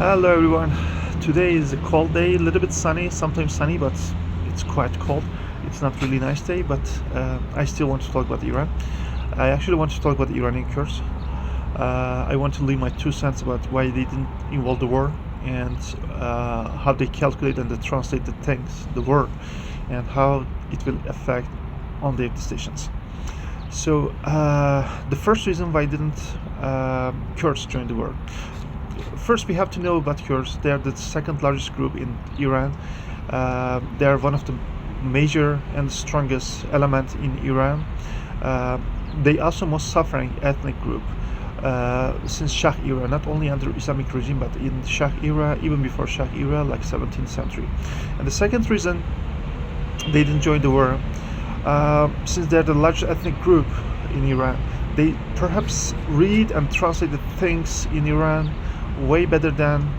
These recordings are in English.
Hello everyone. Today is a cold day, a little bit sunny, sometimes sunny, but it's quite cold. It's not really nice day, but I still want to talk about Iran. I actually want to talk about the Iranian Kurds. I want to leave my 2 cents about why they didn't involve the war and how they calculate and they translate the things, the war, and how it will affect on their decisions. So the first reason why didn't Kurds join the war. First, we have to know about Kurds. They are the second largest group in Iran. They are one of the major and strongest element in Iran. They also most suffering ethnic group since Shah era, not only under Islamic regime, but in Shah era, even before Shah era, like 17th century. And the second reason they didn't join the war, since they're the largest ethnic group in Iran, they perhaps read and translate the things in Iran way better than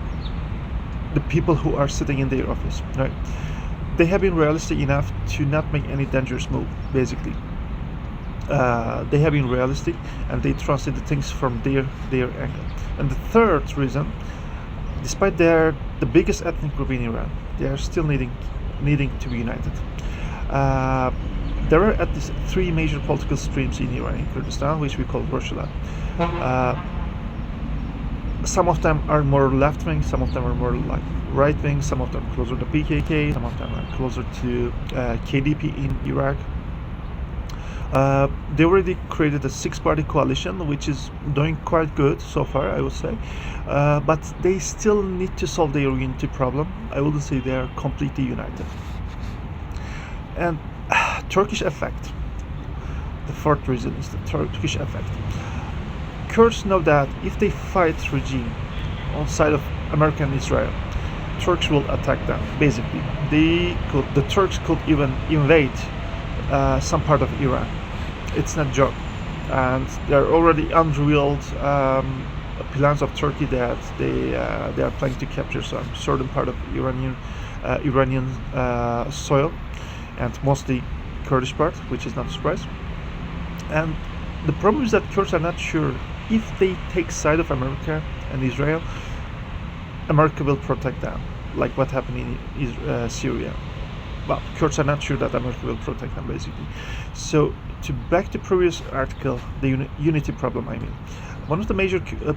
the people who are sitting in their office, right? They have been realistic enough to not make any dangerous move, basically. They have been realistic and they translate the things from their angle. And the third reason, despite they're the biggest ethnic group in Iran, they are still needing to be united. There are at least three major political streams in Iranian Kurdistan, which we call volatile. Some of them are more left-wing, some of them are more like right-wing, some of them closer to PKK, some of them are closer to KDP in Iraq. They already created a six-party coalition, which is doing quite good so far, I would say. But they still need to solve their unity problem. I wouldn't say they are completely united. And Turkish effect. The fourth reason is the Turkish effect. Kurds know that if they fight regime on side of America and Israel, Turks will attack them. Basically, the Turks could even invade some part of Iran. It's not a joke, and there are already unrevealed plans of Turkey that they are planning to capture some certain part of Iranian soil, and mostly Kurdish part, which is not a surprise. And the problem is that Kurds are not sure if they take side of America and Israel, America will protect them, like what happened in Syria. Well, Kurds are not sure that America will protect them, basically. So, to back the previous article, the unity problem, I mean, one of the major Kurdish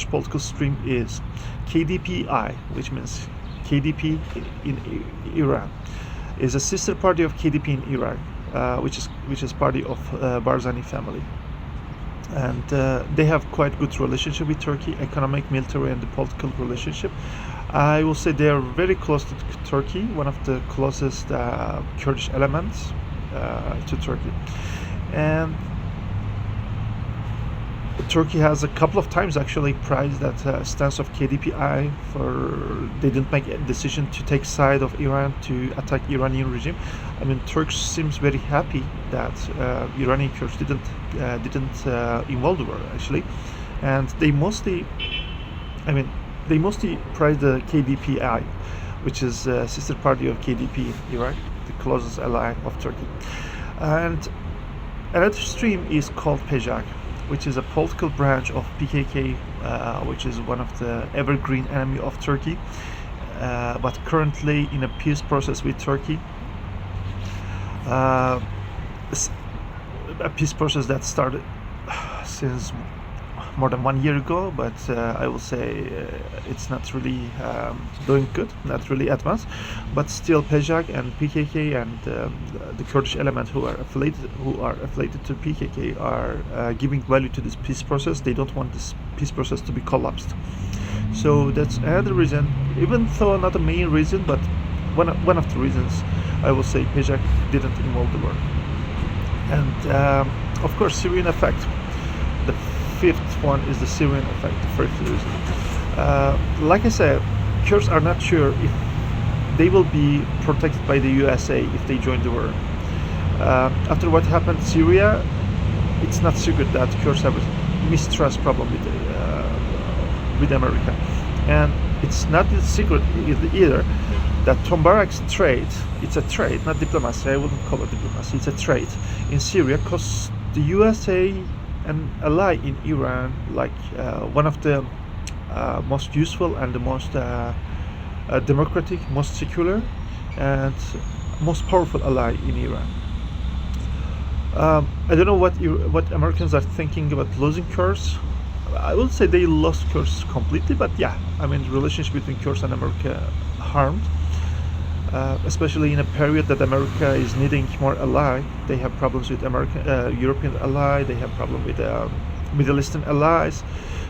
political stream is KDPI, which means KDP in Iran, is a sister party of KDP in Iraq, which is party of Barzani family. And they have quite good relationship with Turkey, economic, military, and the political relationship. I will say they are very close to Turkey, one of the closest Kurdish elements to Turkey. And Turkey has a couple of times actually praised that stance of KDPI for they didn't make a decision to take side of Iran to attack Iranian regime. I mean, Turks seems very happy that Iranian Kurds didn't involve the war actually, and they mostly praise the KDPI, which is a sister party of KDP in Iraq, the closest ally of Turkey. And another stream is called PJAK, which is a political branch of PKK, which is one of the evergreen enemy of Turkey, but currently in a peace process with Turkey. A peace process that started since more than 1 year ago, but I will say it's not really doing good, not really advanced. But still, PJAK and PKK and the Kurdish element who are affiliated to PKK are giving value to this peace process. They don't want this peace process to be collapsed. So that's another reason, even though not the main reason, but one of the reasons I will say PJAK didn't involve the war. And of course, Syrian effect. The fifth one is the Syrian effect, the first reason. Like I said, Kurds are not sure if they will be protected by the USA if they join the war. After what happened in Syria, it's not secret that Kurds have a mistrust problem with America. And it's not a secret either that Tom Barak's trade, it's a trade, not diplomacy, I wouldn't call it diplomacy, it's a trade in Syria, because the USA an ally in Iran, like one of the most useful and the most democratic, most secular, and most powerful ally in Iran. I don't know what Americans are thinking about losing Kurds. I would say they lost Kurds completely, but yeah, I mean, the relationship between Kurds and America harmed, especially in a period that America is needing more ally. They have problems with European ally. They have problem with Middle Eastern allies.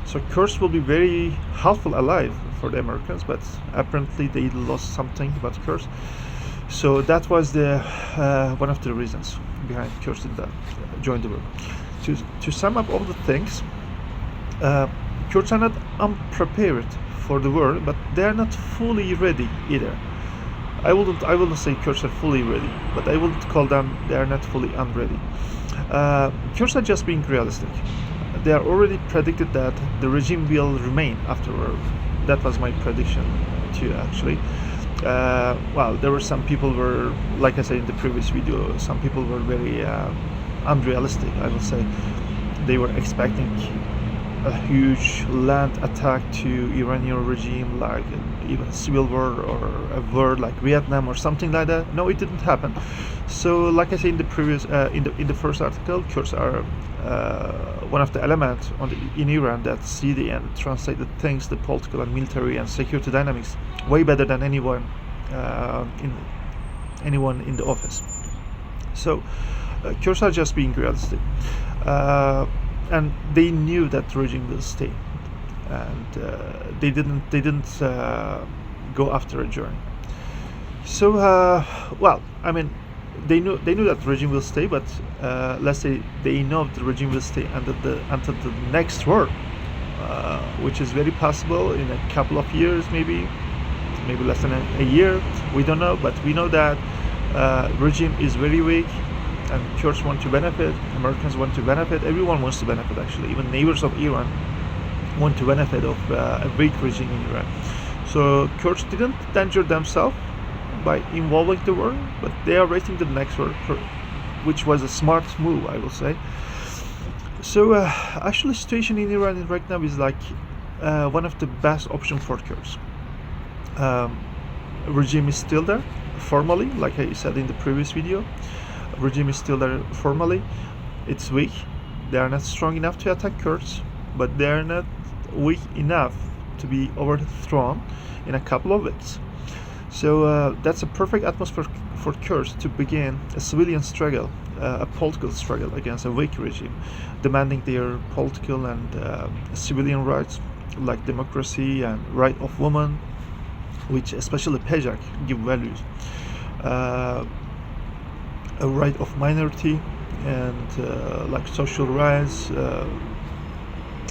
So Kurds will be very helpful ally for the Americans, but apparently they lost something about Kurds. So that was the one of the reasons behind Kurds in that join the war. To sum up all the things, Kurds are not unprepared for the war, but they are not fully ready either. I wouldn't say Kurds are fully ready, but I wouldn't call them they are not fully unready. Kurds are just being realistic. They are already predicted that the regime will remain afterward. That was my prediction too, actually. Well, there were some people were, like I said in the previous video, some people were very unrealistic, I would say. They were expecting a huge land attack to Iranian regime, like even a civil war or a war like Vietnam or something like that. No, it didn't happen. So, like I said in the previous, in the first article, Kurds are one of the elements in Iran that see and translate the things, the political and military and security dynamics, way better than anyone in the office. So, Kurds are just being realistic. And they knew that the regime will stay, and they didn't go after a journey. So, well, I mean, they knew that the regime will stay, but let's say they know the regime will stay until the next war, which is very possible in a couple of years, maybe less than a year. We don't know, but we know that regime is very weak. And Kurds want to benefit, Americans want to benefit, everyone wants to benefit actually. Even neighbors of Iran want to benefit of a weak regime in Iran. So Kurds didn't danger themselves by involving the war, but they are waiting the next war, which was a smart move, I will say. So actually situation in Iran right now is like one of the best options for Kurds. Regime is still there, formally, like I said in the previous video. Regime is still there formally. It's weak. They are not strong enough to attack Kurds, but they are not weak enough to be overthrown in a couple of weeks. So that's a perfect atmosphere for Kurds to begin a civilian struggle, a political struggle against a weak regime, demanding their political and civilian rights, like democracy and right of women, which especially Pejak give values. A right of minority and like social rights,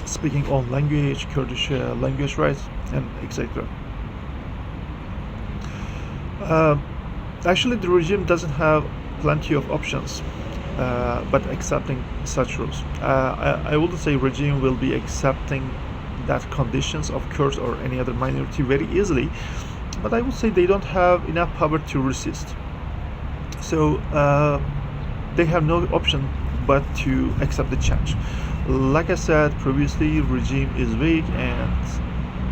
speaking own language, Kurdish language rights, and etc. Actually, the regime doesn't have plenty of options, but accepting such rules. I wouldn't say regime will be accepting that conditions of Kurds or any other minority very easily, but I would say they don't have enough power to resist. So they have no option but to accept the change. Like I said previously, regime is weak, and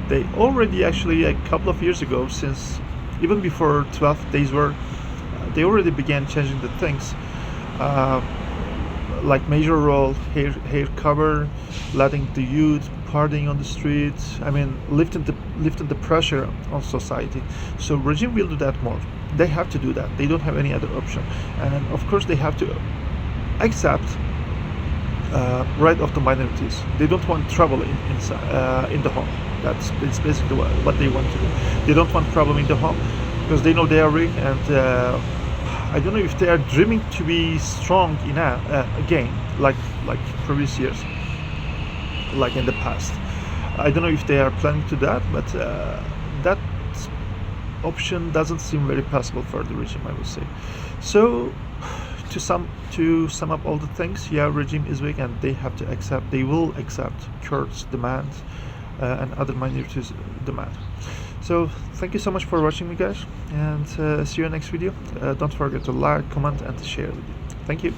they already actually a couple of years ago, since even before 12 days war, they already began changing the things, like major role, hair cover, letting the youth partying on the streets. I mean, lifting the pressure on society. So regime will do that more. They have to do that. They don't have any other option, and of course they have to accept right of the minorities. They don't want trouble in the home. That's basically what they want to do. They don't want problem in the home because they know they are weak, and I don't know if they are dreaming to be strong enough again, like previous years, like in the past. I don't know if they are planning to that, but that option doesn't seem very possible for the regime, I would say. So to sum up all the things, yeah, regime is weak, and they will accept Kurds' demands and other minorities' demand. So thank you so much for watching me, guys, and see you in the next video. Don't forget to like, comment, and share the video. Thank you.